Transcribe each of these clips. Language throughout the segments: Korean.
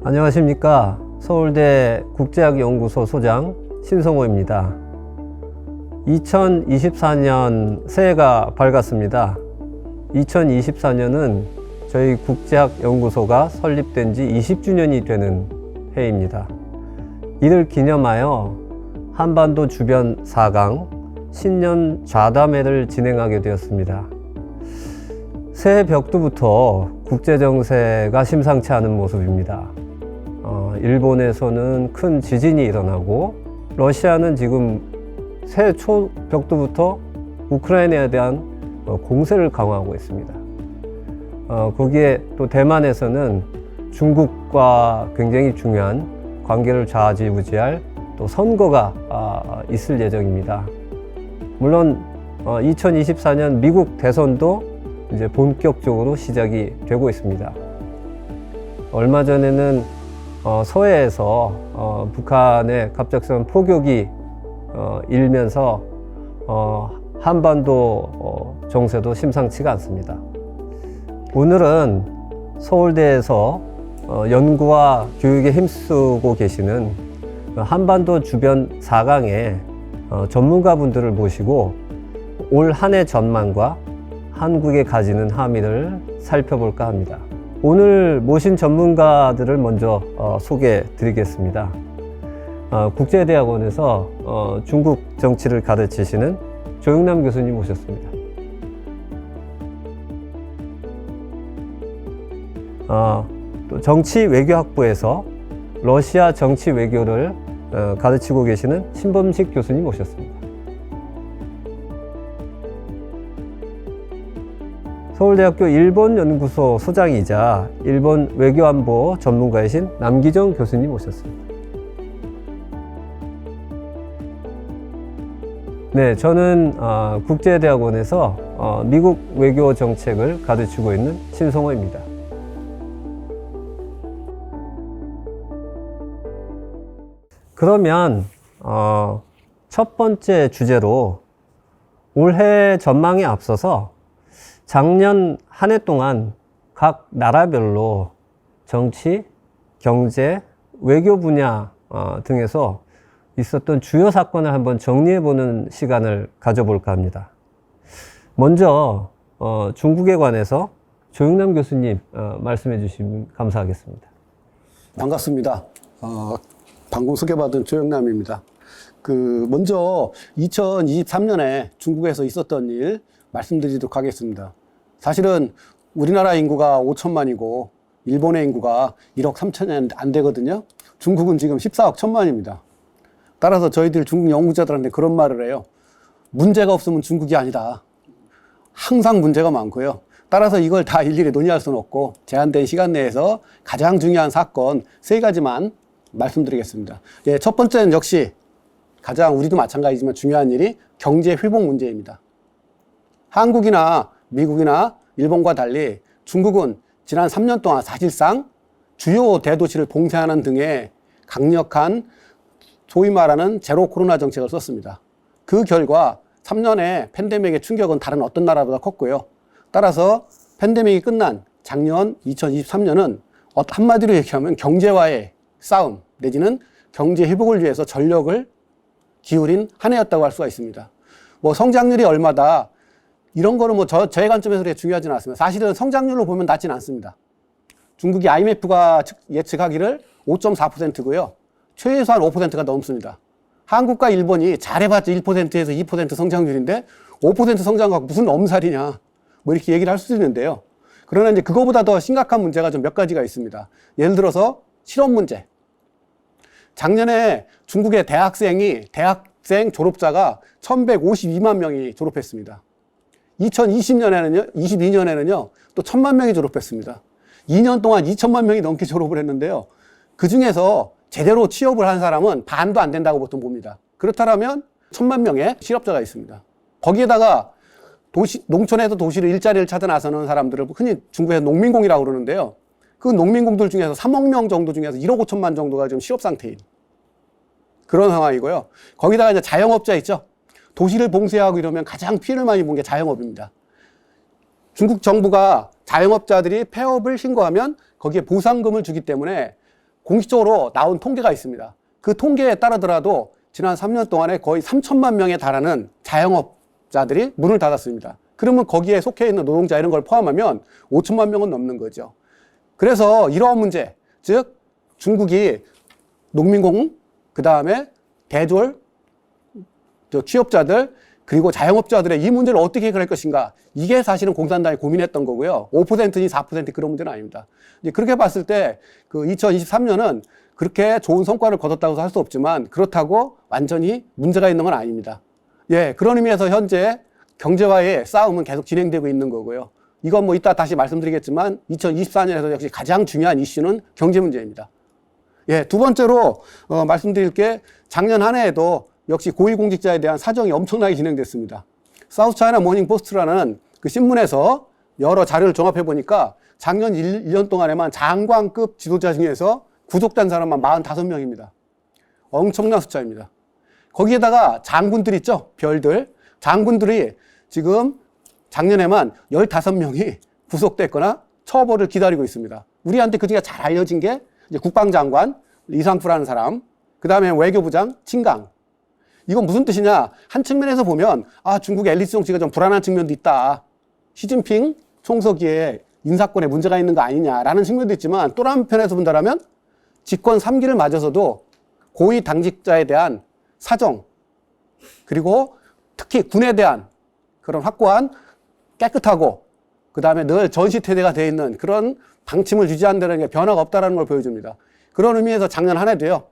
안녕하십니까. 서울대 국제학연구소 소장 신성호입니다. 2024년 새해가 밝았습니다. 2024년은 저희 국제학연구소가 설립된 지 20주년이 되는 해입니다. 이를 기념하여 한반도 주변 4강 신년 좌담회를 진행하게 되었습니다. 새해 벽두부터 국제정세가 심상치 않은 모습입니다. 일본에서는 큰 지진이 일어나고 러시아는 지금 새해 초 벽두부터 우크라이나에 대한 공세를 강화하고 있습니다. 거기에 또 대만에서는 중국과 굉장히 중요한 관계를 좌지우지할 또 선거가 있을 예정입니다. 물론 2024년 미국 대선도 이제 본격적으로 시작이 되고 있습니다. 얼마 전에는 서해에서 북한의 갑작스러운 포격이 일면서 한반도 정세도 심상치가 않습니다. 오늘은 서울대에서 연구와 교육에 힘쓰고 계시는 한반도 주변 4강의 전문가분들을 모시고 올 한 해 전망과 한국에 가지는 함의를 살펴볼까 합니다. 오늘 모신 전문가들을 먼저 소개해 드리겠습니다. 국제대학원에서 중국 정치를 가르치시는 조영남 교수님 모셨습니다. 또 정치외교학부에서 러시아 정치 외교를 가르치고 계시는 신범식 교수님 모셨습니다. 서울대학교 일본연구소 소장이자 일본 외교안보 전문가이신 남기정 교수님 모셨습니다. 네, 저는 국제대학원에서 미국 외교 정책을 가르치고 있는 신성호입니다. 그러면 첫 번째 주제로 올해 전망에 앞서서 작년 한 해 동안 각 나라별로 정치, 경제, 외교 분야 등에서 있었던 주요 사건을 한번 정리해보는 시간을 가져볼까 합니다. 먼저 중국에 관해서 조영남 교수님 말씀해 주시면 감사하겠습니다. 반갑습니다. 방금 소개받은 조영남입니다. 먼저 2023년에 중국에서 있었던 일 말씀드리도록 하겠습니다. 사실은 우리나라 인구가 5천만이고 일본의 인구가 1억 3천이 안 되거든요. 중국은 지금 14억 1천만입니다. 따라서 저희들 중국 연구자들한테 그런 말을 해요. 문제가 없으면 중국이 아니다. 항상 문제가 많고요. 따라서 이걸 다 일일이 논의할 수는 없고 제한된 시간 내에서 가장 중요한 사건 3가지만 말씀드리겠습니다. 첫 번째는 역시 가장 우리도 마찬가지지만 중요한 일이 경제 회복 문제입니다. 한국이나 미국이나 일본과 달리 중국은 지난 3년 동안 사실상 주요 대도시를 봉쇄하는 등의 강력한 소위 말하는 제로 코로나 정책을 썼습니다. 그 결과 3년의 팬데믹의 충격은 다른 어떤 나라보다 컸고요. 따라서 팬데믹이 끝난 작년 2023년은 한마디로 얘기하면 경제와의 싸움 내지는 경제 회복을 위해서 전력을 기울인 한 해였다고 할 수가 있습니다. 성장률이 얼마다 이런 거는 저의 관점에서 그렇게 중요하지는 않습니다. 사실은 성장률로 보면 낮지는 않습니다. 중국이 IMF가 예측하기를 5.4%고요. 최소한 5%가 넘습니다. 한국과 일본이 잘해봤자 1%에서 2% 성장률인데 5% 성장 갖고 무슨 엄살이냐 이렇게 얘기를 할 수도 있는데요. 그러나 이제 그거보다 더 심각한 문제가 좀 몇 가지가 있습니다. 예를 들어서 실업 문제. 작년에 중국의 대학생 졸업자가 1152만 명이 졸업했습니다. 22년에는요, 또 1000만 명이 졸업했습니다. 2년 동안 2000만 명이 넘게 졸업을 했는데요. 그 중에서 제대로 취업을 한 사람은 반도 안 된다고 보통 봅니다. 그렇다면 1000만 명의 실업자가 있습니다. 거기에다가 농촌에서 도시로 일자리를 찾아 나서는 사람들을 흔히 중국에서 농민공이라고 그러는데요. 그 농민공들 중에서 3억 명 정도 중에서 1억 5천만 정도가 지금 실업 상태인 그런 상황이고요. 거기다가 이제 자영업자 있죠. 도시를 봉쇄하고 이러면 가장 피해를 많이 본 게 자영업입니다. 중국 정부가 자영업자들이 폐업을 신고하면 거기에 보상금을 주기 때문에 공식적으로 나온 통계가 있습니다. 그 통계에 따르더라도 지난 3년 동안에 거의 3천만 명에 달하는 자영업자들이 문을 닫았습니다. 그러면 거기에 속해 있는 노동자 이런 걸 포함하면 5천만 명은 넘는 거죠. 그래서 이러한 문제, 즉 중국이 농민공, 그 다음에 대졸, 취업자들, 그리고 자영업자들의 이 문제를 어떻게 해결할 것인가. 이게 사실은 공산당이 고민했던 거고요. 5%니 4% 그런 문제는 아닙니다. 이제 그렇게 봤을 때 그 2023년은 그렇게 좋은 성과를 거뒀다고 할 수 없지만 그렇다고 완전히 문제가 있는 건 아닙니다. 예, 그런 의미에서 현재 경제와의 싸움은 계속 진행되고 있는 거고요. 이건 뭐 이따 다시 말씀드리겠지만 2024년에서 역시 가장 중요한 이슈는 경제 문제입니다. 예, 두 번째로 말씀드릴 게 작년 한 해에도 역시 고위공직자에 대한 사정이 엄청나게 진행됐습니다. 사우스차이나 모닝포스트라는 그 신문에서 여러 자료를 종합해 보니까 작년 1년 동안에만 장관급 지도자 중에서 구속된 사람만 45명입니다. 엄청난 숫자입니다. 거기에다가 장군들 있죠? 별들. 장군들이 지금 작년에만 15명이 구속됐거나 처벌을 기다리고 있습니다. 우리한테 그 중에 잘 알려진 게 이제 국방장관, 리상프라는 사람, 그 다음에 외교부장, 칭강. 이건 무슨 뜻이냐? 한 측면에서 보면, 중국의 엘리트 정치가 좀 불안한 측면도 있다. 시진핑 총서기에 인사권에 문제가 있는 거 아니냐라는 측면도 있지만 또 다른 편에서 본다면 집권 3기를 맞아서도 고위 당직자에 대한 사정, 그리고 특히 군에 대한 그런 확고한 깨끗하고 그 다음에 늘 전시태세가 되어 있는 그런 방침을 유지한다는 게 변화가 없다는 걸 보여줍니다. 그런 의미에서 작년 한 해도요.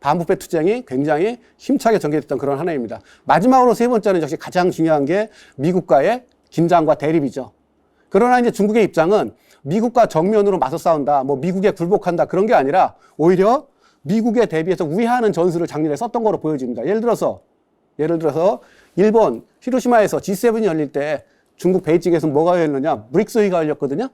반부패 투쟁이 굉장히 힘차게 전개됐던 그런 한 해입니다. 마지막으로 세 번째는 역시 가장 중요한 게 미국과의 긴장과 대립이죠. 그러나 이제 중국의 입장은 미국과 정면으로 맞서 싸운다, 뭐 미국에 굴복한다 그런 게 아니라 오히려 미국에 대비해서 우회하는 전술을 작년에 썼던 거로 보여집니다. 예를 들어서 일본 히로시마에서 G7이 열릴 때 중국 베이징에서 뭐가 열렸느냐? 브릭스 회의가 열렸거든요.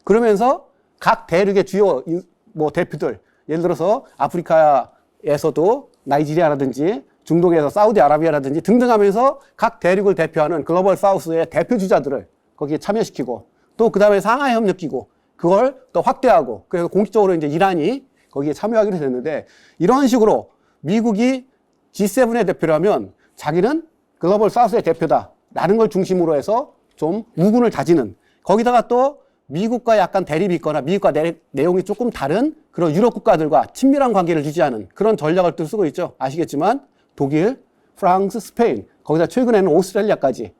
그러면서 각 대륙의 주요 뭐 대표들, 예를 들어서 아프리카에서도 나이지리아라든지 중동에서 사우디아라비아라든지 등등 하면서 각 대륙을 대표하는 글로벌 사우스의 대표 주자들을 거기에 참여시키고 또 그 다음에 상하이 협력기구 그걸 또 확대하고 그래서 공식적으로 이제 이란이 거기에 참여하기로 됐는데 이런 식으로 미국이 G7의 대표라면 자기는 글로벌 사우스의 대표다라는 걸 중심으로 해서 좀 우군을 다지는 거기다가 또 미국과 약간 대립이 있거나 미국과 내용이 조금 다른 그런 유럽 국가들과 친밀한 관계를 유지하는 그런 전략을 또 쓰고 있죠. 아시겠지만 독일, 프랑스, 스페인 거기다 최근에는 오스트레일리아까지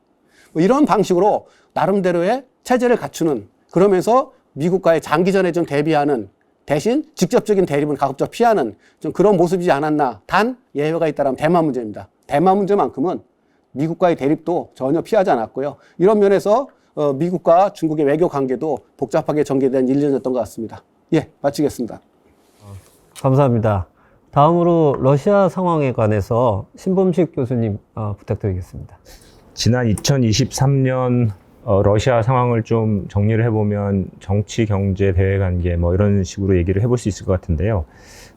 뭐 이런 방식으로 나름대로의 체제를 갖추는 그러면서 미국과의 장기전에 좀 대비하는 대신 직접적인 대립은 가급적 피하는 좀 그런 모습이지 않았나. 단 예외가 있다면 대만 문제입니다. 대만 문제만큼은 미국과의 대립도 전혀 피하지 않았고요. 이런 면에서 미국과 중국의 외교 관계도 복잡하게 전개된 1년이었던 것 같습니다. 예, 마치겠습니다. 감사합니다. 다음으로 러시아 상황에 관해서 신범식 교수님 부탁드리겠습니다. 지난 2023년 러시아 상황을 좀 정리를 해보면 정치, 경제, 대외관계 뭐 이런 식으로 얘기를 해볼 수 있을 것 같은데요.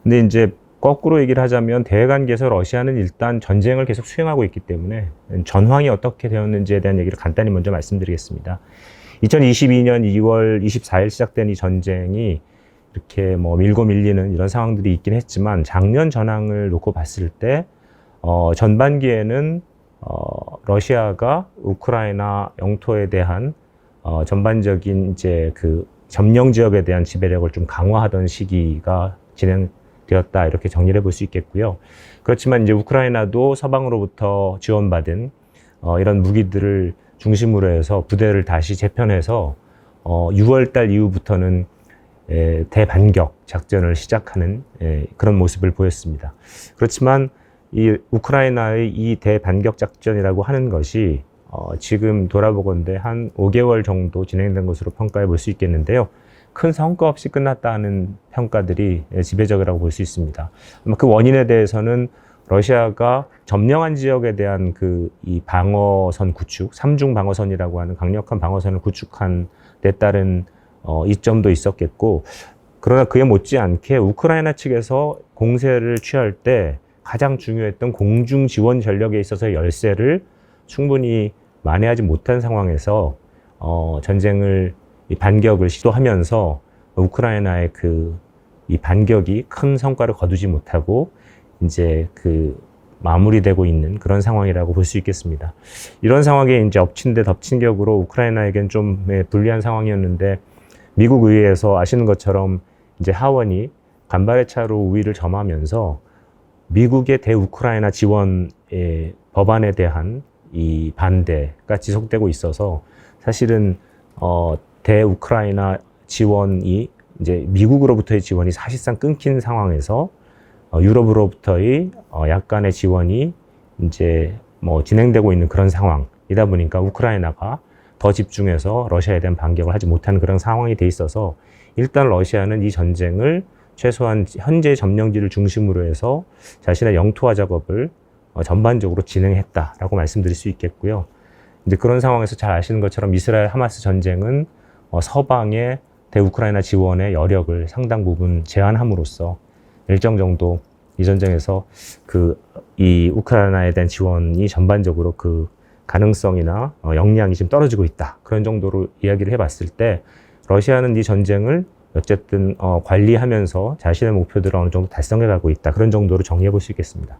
근데 이제 거꾸로 얘기를 하자면 대외관계에서 러시아는 일단 전쟁을 계속 수행하고 있기 때문에 전황이 어떻게 되었는지에 대한 얘기를 간단히 먼저 말씀드리겠습니다. 2022년 2월 24일 시작된 이 전쟁이 이렇게 뭐 밀고 밀리는 이런 상황들이 있긴 했지만 작년 전황을 놓고 봤을 때 전반기에는 러시아가 우크라이나 영토에 대한 전반적인 이제 그 점령 지역에 대한 지배력을 좀 강화하던 시기가 진행되었다 이렇게 정리를 해볼 수 있겠고요. 그렇지만 이제 우크라이나도 서방으로부터 지원받은 이런 무기들을 중심으로 해서 부대를 다시 재편해서 6월달 이후부터는 대반격 작전을 시작하는 그런 모습을 보였습니다. 그렇지만 이 우크라이나의 이 대반격 작전이라고 하는 것이 지금 돌아보건대 한 5개월 정도 진행된 것으로 평가해 볼 수 있겠는데요. 큰 성과 없이 끝났다는 평가들이 지배적이라고 볼 수 있습니다. 아마 그 원인에 대해서는 러시아가 점령한 지역에 대한 이 방어선 구축, 삼중 방어선이라고 하는 강력한 방어선을 구축한 데 따른 이점도 있었겠고, 그러나 그에 못지않게 우크라이나 측에서 공세를 취할 때 가장 중요했던 공중 지원 전력에 있어서 열세를 충분히 만회하지 못한 상황에서 전쟁을 반격을 시도하면서 우크라이나의 이 반격이 큰 성과를 거두지 못하고 이제 그 마무리되고 있는 그런 상황이라고 볼 수 있겠습니다. 이런 상황에 이제 엎친 데 덮친 격으로 우크라이나에겐 좀 불리한 상황이었는데 미국 의회에서 아시는 것처럼 이제 하원이 간발의 차로 우위를 점하면서 미국의 대우크라이나 지원의 법안에 대한 이 반대가 지속되고 있어서 사실은 대우크라이나 지원이 이제 미국으로부터의 지원이 사실상 끊긴 상황에서 유럽으로부터의 약간의 지원이 이제 뭐 진행되고 있는 그런 상황이다 보니까 우크라이나가 더 집중해서 러시아에 대한 반격을 하지 못하는 그런 상황이 돼 있어서 일단 러시아는 이 전쟁을 최소한 현재 점령지를 중심으로 해서 자신의 영토화 작업을 전반적으로 진행했다라고 말씀드릴 수 있겠고요. 이제 그런 상황에서 잘 아시는 것처럼 이스라엘 하마스 전쟁은 서방의 대우크라이나 지원의 여력을 상당 부분 제한함으로써 일정 정도 이 전쟁에서 이 우크라이나에 대한 지원이 전반적으로 그 가능성이나 역량이 지금 떨어지고 있다. 그런 정도로 이야기를 해봤을 때 러시아는 이 전쟁을 어쨌든 관리하면서 자신의 목표들을 어느 정도 달성해 가고 있다. 그런 정도로 정리해 볼 수 있겠습니다.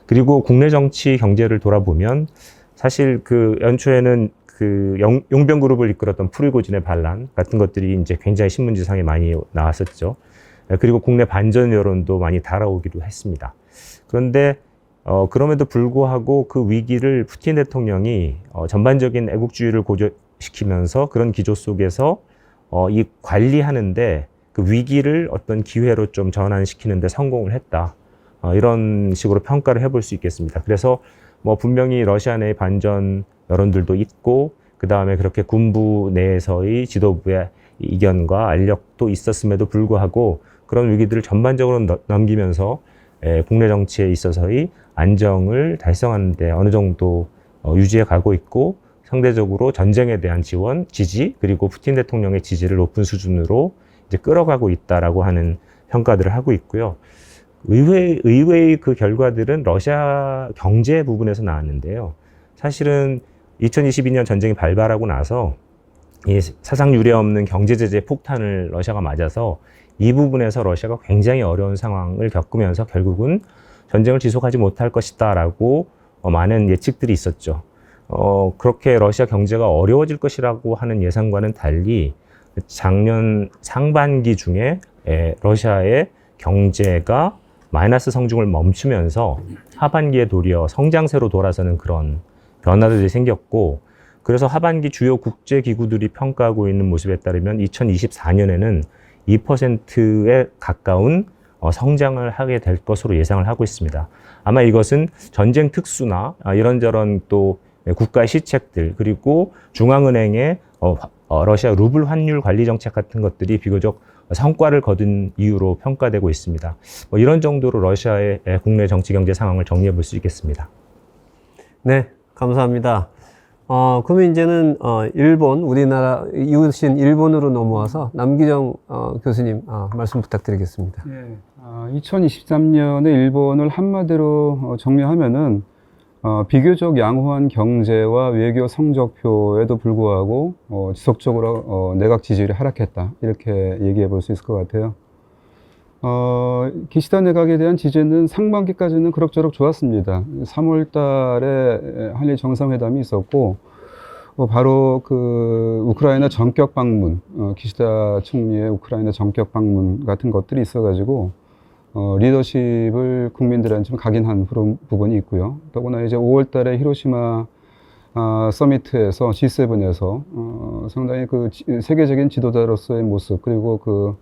그리고 국내 정치 경제를 돌아보면 사실 그 연초에는 그 용병 그룹을 이끌었던 프리고진의 반란 같은 것들이 이제 굉장히 신문지상에 많이 나왔었죠. 그리고 국내 반전 여론도 많이 달아오기도 했습니다. 그런데 그럼에도 불구하고 그 위기를 푸틴 대통령이 전반적인 애국주의를 고조시키면서 그런 기조 속에서 이 관리하는데 그 위기를 어떤 기회로 좀 전환시키는데 성공을 했다. 이런 식으로 평가를 해볼 수 있겠습니다. 그래서 뭐 분명히 러시아 내의 반전 여론들도 있고 그 다음에 그렇게 군부 내에서의 지도부의 이견과 알력도 있었음에도 불구하고 그런 위기들을 전반적으로 넘기면서 국내 정치에 있어서의 안정을 달성하는 데 어느 정도 유지해 가고 있고 상대적으로 전쟁에 대한 지원, 지지 그리고 푸틴 대통령의 지지를 높은 수준으로 이제 끌어가고 있다라고 하는 평가들을 하고 있고요. 의외의 그 결과들은 러시아 경제 부분에서 나왔는데요. 사실은 2022년 전쟁이 발발하고 나서 이 사상 유례 없는 경제 제재 폭탄을 러시아가 맞아서 이 부분에서 러시아가 굉장히 어려운 상황을 겪으면서 결국은 전쟁을 지속하지 못할 것이다라고 많은 예측들이 있었죠. 그렇게 러시아 경제가 어려워질 것이라고 하는 예상과는 달리 작년 상반기 중에 러시아의 경제가 마이너스 성장을 멈추면서 하반기에 도리어 성장세로 돌아서는 그런 변화들이 생겼고 그래서 하반기 주요 국제기구들이 평가하고 있는 모습에 따르면 2024년에는 2%에 가까운 성장을 하게 될 것으로 예상을 하고 있습니다. 아마 이것은 전쟁 특수나 이런저런 또 국가의 시책들 그리고 중앙은행의 러시아 루블 환율 관리 정책 같은 것들이 비교적 성과를 거둔 이유로 평가되고 있습니다. 뭐 이런 정도로 러시아의 국내 정치 경제 상황을 정리해 볼 수 있겠습니다. 네, 감사합니다. 그러면 이제는 일본, 우리나라 이웃인 일본으로 넘어와서 남기정 교수님 말씀 부탁드리겠습니다. 네, 2023년에 일본을 한마디로 정리하면은 비교적 양호한 경제와 외교 성적표에도 불구하고 지속적으로 내각 지지율이 하락했다 이렇게 얘기해 볼 수 있을 것 같아요. 기시다 내각에 대한 지지는 상반기까지는 그럭저럭 좋았습니다. 3월 달에 한일 정상회담이 있었고 바로 그 우크라이나 전격 방문, 기시다 총리의 우크라이나 전격 방문 같은 것들이 있어가지고 리더십을 국민들한테 좀 각인한 그런 부분이 있고요. 더구나 이제 5월 달에 히로시마 서미트에서 G7에서 상당히 그 세계적인 지도자로서의 모습 그리고 그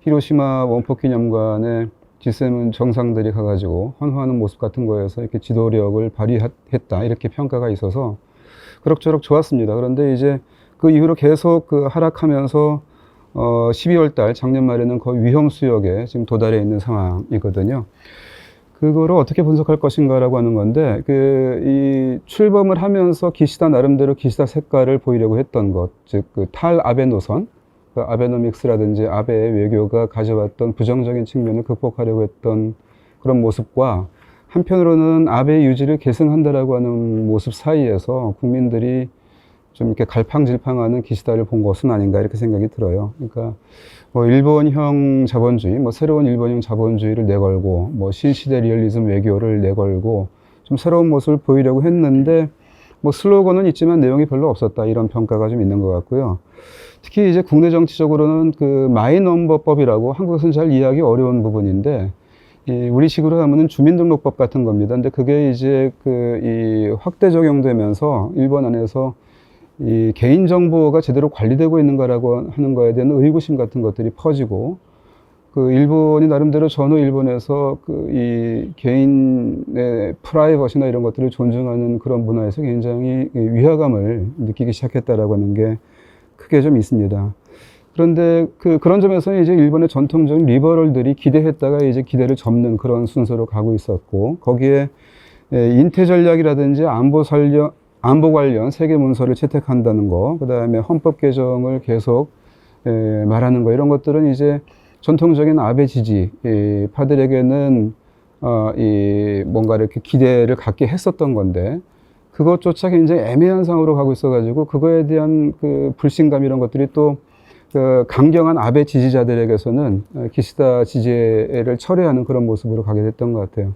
히로시마 원폭기념관에 G7 정상들이 가가지고 환호하는 모습 같은 거에서 이렇게 지도력을 발휘했다 이렇게 평가가 있어서 그럭저럭 좋았습니다. 그런데 이제 그 이후로 계속 그 하락하면서 12월 달 작년 말에는 거의 위험 수역에 지금 도달해 있는 상황이거든요. 그거를 어떻게 분석할 것인가라고 하는 건데 이 출범을 하면서 기시다 나름대로 기시다 색깔을 보이려고 했던 것, 즉 그 탈아베 노선, 그 아베노믹스라든지 아베의 외교가 가져왔던 부정적인 측면을 극복하려고 했던 그런 모습과 한편으로는 아베 유지를 계승한다라고 하는 모습 사이에서 국민들이 좀 이렇게 갈팡질팡하는 기시다를 본 것은 아닌가 이렇게 생각이 들어요. 그러니까 뭐 일본형 자본주의, 뭐 새로운 일본형 자본주의를 내걸고, 뭐 신시대 리얼리즘 외교를 내걸고 좀 새로운 모습을 보이려고 했는데 뭐 슬로건은 있지만 내용이 별로 없었다 이런 평가가 좀 있는 것 같고요. 특히 이제 국내 정치적으로는 그 마이넘버법이라고 한국에서는 잘 이해하기 어려운 부분인데 우리식으로 하면은 주민등록법 같은 겁니다. 근데 그게 이제 이 확대 적용되면서 일본 안에서 이 개인정보가 제대로 관리되고 있는가라고 하는 거에 대한 의구심 같은 것들이 퍼지고, 그 일본이 나름대로 전후 일본에서 이 개인의 프라이버시나 이런 것들을 존중하는 그런 문화에서 굉장히 위화감을 느끼기 시작했다라고 하는 게 크게 좀 있습니다. 그런데 그런 점에서는 이제 일본의 전통적인 리버럴들이 기대했다가 이제 기대를 접는 그런 순서로 가고 있었고, 거기에 인태 전략이라든지 안보 관련 세계 문서를 채택한다는 거, 그 다음에 헌법 개정을 계속 말하는 거, 이런 것들은 이제 전통적인 아베 지지파들에게는 뭔가 이렇게 기대를 갖게 했었던 건데, 그것조차 굉장히 애매한 상황으로 가고 있어가지고 그거에 대한 그 불신감 이런 것들이 또 그 강경한 아베 지지자들에게서는 기시다 지지를 철회하는 그런 모습으로 가게 됐던 것 같아요.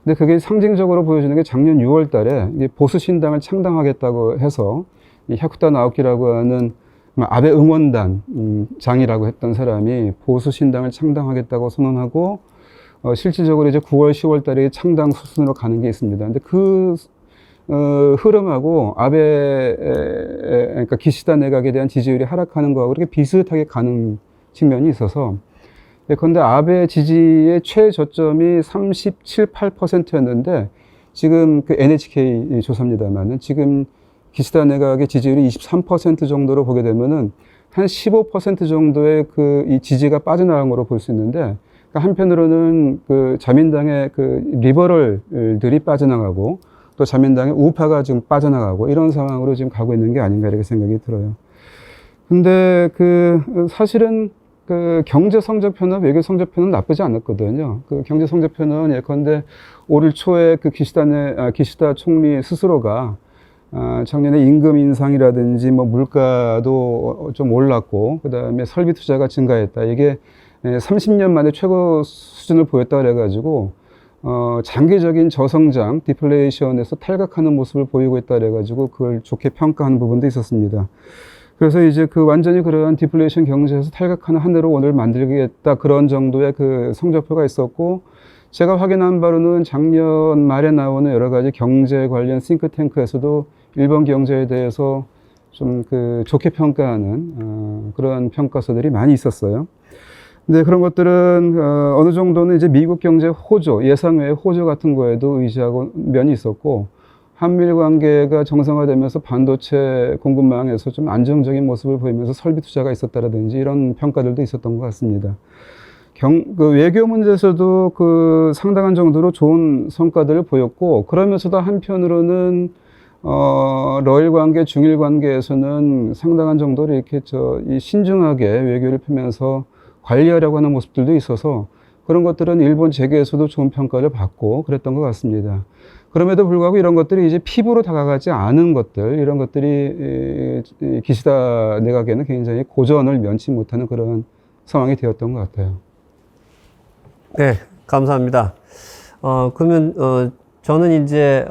근데 그게 상징적으로 보여주는 게 작년 6월 달에 보수 신당을 창당하겠다고 해서 이 야쿠타 나오키라고 하는 아베 응원단 장이라고 했던 사람이 보수 신당을 창당하겠다고 선언하고 실질적으로 이제 9월, 10월 달에 창당 수순으로 가는 게 있습니다. 근데 그 흐름하고 그러니까 기시다 내각에 대한 지지율이 하락하는 거하고 그렇게 비슷하게 가는 측면이 있어서, 그런데 아베 지지의 최저점이 37, 8%였는데 지금 그 NHK 조사입니다만은 지금 기시다 내각의 지지율이 23% 정도로 보게 되면은 한 15% 정도의 이 지지가 빠져나간 거로 볼 수 있는데, 그러니까 한편으로는 그 자민당의 그 리버럴들이 빠져나가고 또 자민당의 우파가 지금 빠져나가고 이런 상황으로 지금 가고 있는 게 아닌가 이렇게 생각이 들어요. 근데 사실은 경제 성적표나 외교 성적표는 나쁘지 않았거든요. 경제 성적표는 예컨대 올 초에 기시다 총리 스스로가 작년에 임금 인상이라든지 뭐 물가도 좀 올랐고, 그 다음에 설비 투자가 증가했다. 이게 30년 만에 최고 수준을 보였다 그래가지고 장기적인 저성장, 디플레이션에서 탈각하는 모습을 보이고 있다 그래가지고 그걸 좋게 평가하는 부분도 있었습니다. 그래서 이제 완전히 그러한 디플레이션 경제에서 탈각하는 한 해로 오늘 만들겠다, 그런 정도의 성적표가 있었고, 제가 확인한 바로는 작년 말에 나오는 여러 가지 경제 관련 싱크탱크에서도 일본 경제에 대해서 좀 좋게 평가하는 그런 평가서들이 많이 있었어요. 근데 그런 것들은 어느 정도는 이제 미국 경제 호조, 예상외의 호조 같은 거에도 의지하고 면이 있었고, 한미일 관계가 정상화되면서 반도체 공급망에서 좀 안정적인 모습을 보이면서 설비 투자가 있었다라든지 이런 평가들도 있었던 것 같습니다. 외교 문제에서도 상당한 정도로 좋은 성과들을 보였고, 그러면서도 한편으로는 러일 관계, 중일 관계에서는 상당한 정도로 이렇게 이 신중하게 외교를 펴면서 관리하려고 하는 모습들도 있어서 그런 것들은 일본 재계에서도 좋은 평가를 받고 그랬던 것 같습니다. 그럼에도 불구하고 이런 것들이 이제 피부로 다가가지 않은 것들, 이런 것들이 기시다 내각에는 굉장히 고전을 면치 못하는 그런 상황이 되었던 것 같아요. 네, 감사합니다. 그러면 저는 이제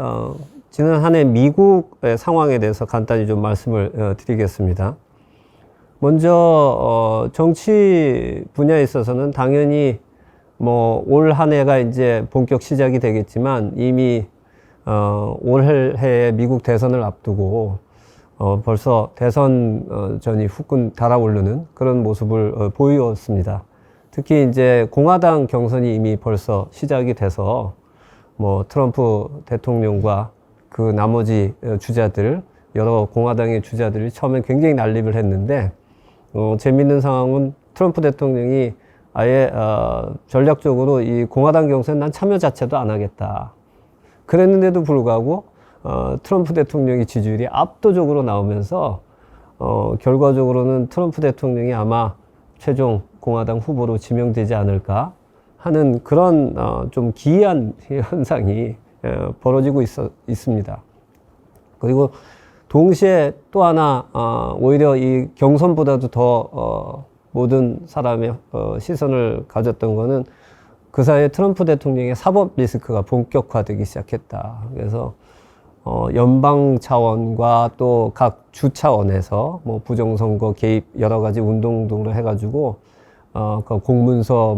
지난 한 해 미국의 상황에 대해서 간단히 좀 말씀을 드리겠습니다. 먼저 정치 분야에 있어서는 당연히 뭐 올 한 해가 이제 본격 시작이 되겠지만 이미 올 해에 미국 대선을 앞두고 벌써 대선 전이 후끈 달아오르는 그런 모습을 보였습니다. 특히 이제 공화당 경선이 이미 벌써 시작이 돼서 뭐 트럼프 대통령과 그 나머지 주자들, 여러 공화당의 주자들이 처음엔 굉장히 난립을 했는데 재밌는 상황은 트럼프 대통령이 아예 전략적으로 이 공화당 경선에 난 참여 자체도 안 하겠다. 그랬는데도 불구하고 트럼프 대통령의 지지율이 압도적으로 나오면서 결과적으로는 트럼프 대통령이 아마 최종 공화당 후보로 지명되지 않을까 하는 그런 좀 기이한 현상이 벌어지고 있습니다. 그리고 동시에 또 하나 오히려 이 경선보다도 더 모든 사람의 시선을 가졌던 거는 그 사이에 트럼프 대통령의 사법 리스크가 본격화되기 시작했다. 그래서 연방 차원과 또 각 주 차원에서 뭐 부정선거 개입 여러 가지 운동 등으로 해가지고 그 공문서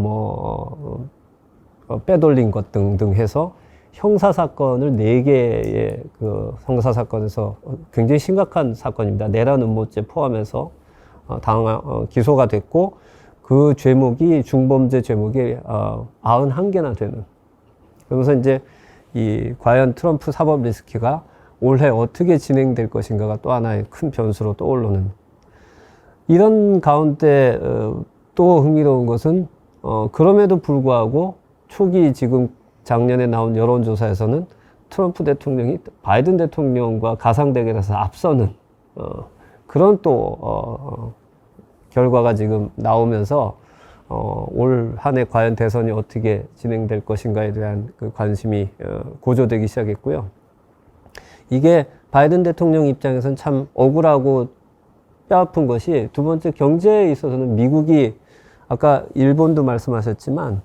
빼돌린 것 등등 해서 형사 사건을 4개의 그 형사 사건에서 굉장히 심각한 사건입니다. 내란 음모죄 포함해서 기소가 됐고 그 죄목이 중범죄 죄목이 91개나 되는. 그러면서 이제 과연 트럼프 사법 리스크가 올해 어떻게 진행될 것인가가 또 하나의 큰 변수로 떠오르는. 이런 가운데 또 흥미로운 것은 그럼에도 불구하고 초기 지금 작년에 나온 여론조사에서는 트럼프 대통령이 바이든 대통령과 가상 대결에서 앞서는 그런 또 결과가 지금 나오면서 올 한 해 과연 대선이 어떻게 진행될 것인가에 대한 그 관심이 고조되기 시작했고요. 이게 바이든 대통령 입장에서는 참 억울하고 뼈아픈 것이 두 번째 경제에 있어서는 미국이 아까 일본도 말씀하셨지만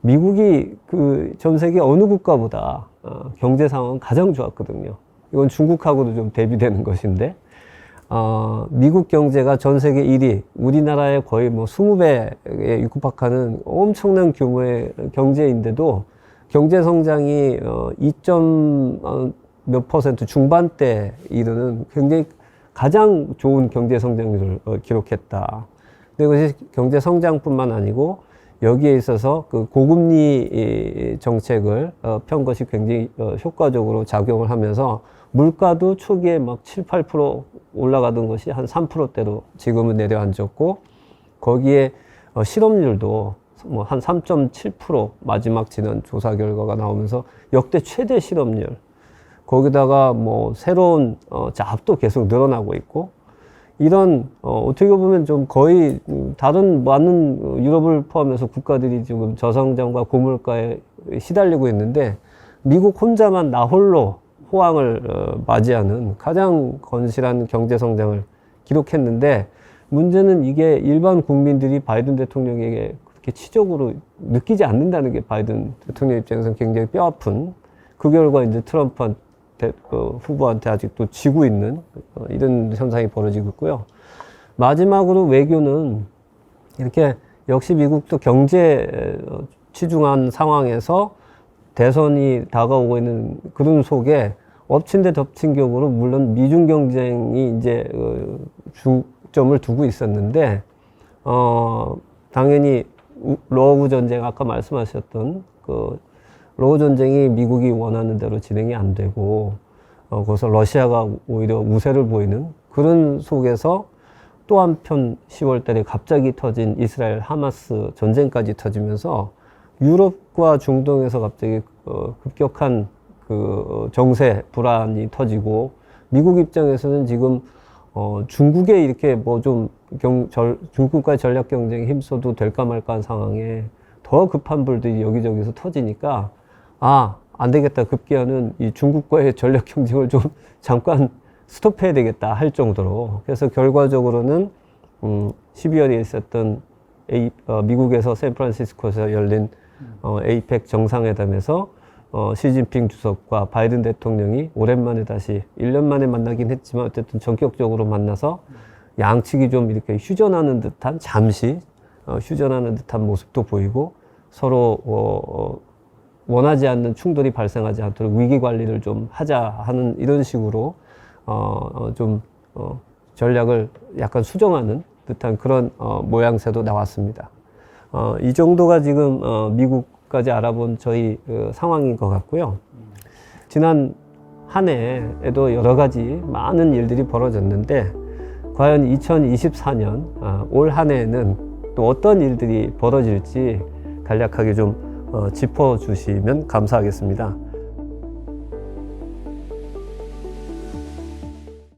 미국이 그 전 세계 어느 국가보다 경제 상황은 가장 좋았거든요. 이건 중국하고도 좀 대비되는 것인데 미국 경제가 전 세계 1위, 우리나라의 거의 뭐 20배에 육박하는 엄청난 규모의 경제인데도 경제 성장이 2몇% 중반대에 이르는 굉장히 가장 좋은 경제 성장률을 기록했다. 근데 그것이 경제 성장뿐만 아니고 여기에 있어서 그 고금리 정책을 편 것이 굉장히 효과적으로 작용을 하면서 물가도 초기에 막 7, 8% 올라가던 것이 한 3%대로 지금은 내려앉았고 거기에 실업률도 뭐 한 3.7% 마지막 지난 조사 결과가 나오면서 역대 최대 실업률. 거기다가 뭐 새로운 잡도 계속 늘어나고 있고 이런 어떻게 보면 좀 거의 다른 많은 유럽을 포함해서 국가들이 지금 저성장과 고물가에 시달리고 있는데 미국 혼자만 나 홀로 호황을 맞이하는 가장 건실한 경제 성장을 기록했는데 문제는 이게 일반 국민들이 바이든 대통령에게 그렇게 치적으로 느끼지 않는다는 게 바이든 대통령 입장에서는 굉장히 뼈아픈 그 결과 이제 트럼프 후보한테 아직도 지고 있는 이런 현상이 벌어지고 있고요. 마지막으로 외교는 이렇게 역시 미국도 경제 치중한 상황에서 대선이 다가오고 있는 그런 속에 엎친 데 덮친 격으로 물론 미중 경쟁이 이제 중점을 두고 있었는데 당연히 러우 전쟁 아까 말씀하셨던 그 러우 전쟁이 미국이 원하는 대로 진행이 안 되고 거기서 러시아가 오히려 우세를 보이는 그런 속에서 또 한편 10월 달에 갑자기 터진 이스라엘 하마스 전쟁까지 터지면서 유럽과 중동에서 갑자기 급격한 그 정세 불안이 터지고 미국 입장에서는 지금 중국에 이렇게 뭐 좀 중국과의 전략 경쟁에 힘써도 될까 말까 한 상황에 더 급한 불들이 여기저기서 터지니까 안 되겠다. 급기야는 이 중국과의 전략 경쟁을 좀 잠깐 스톱해야 되겠다 할 정도로. 그래서 결과적으로는 12월에 있었던 미국에서 샌프란시스코에서 열린 에이펙 정상회담에서 시진핑 주석과 바이든 대통령이 오랜만에 다시 1년 만에 만나긴 했지만 어쨌든 전격적으로 만나서 양측이 좀 이렇게 휴전하는 듯한 잠시 휴전하는 듯한 모습도 보이고 서로 원하지 않는 충돌이 발생하지 않도록 위기 관리를 좀 하자 하는 이런 식으로 전략을 약간 수정하는 듯한 그런 모양새도 나왔습니다. 이 정도가 지금 미국까지 알아본 저희 상황인 것 같고요. 지난 한 해에도 여러 가지 많은 일들이 벌어졌는데 과연 2024년 올 한 해에는 또 어떤 일들이 벌어질지 간략하게 좀 짚어주시면 감사하겠습니다.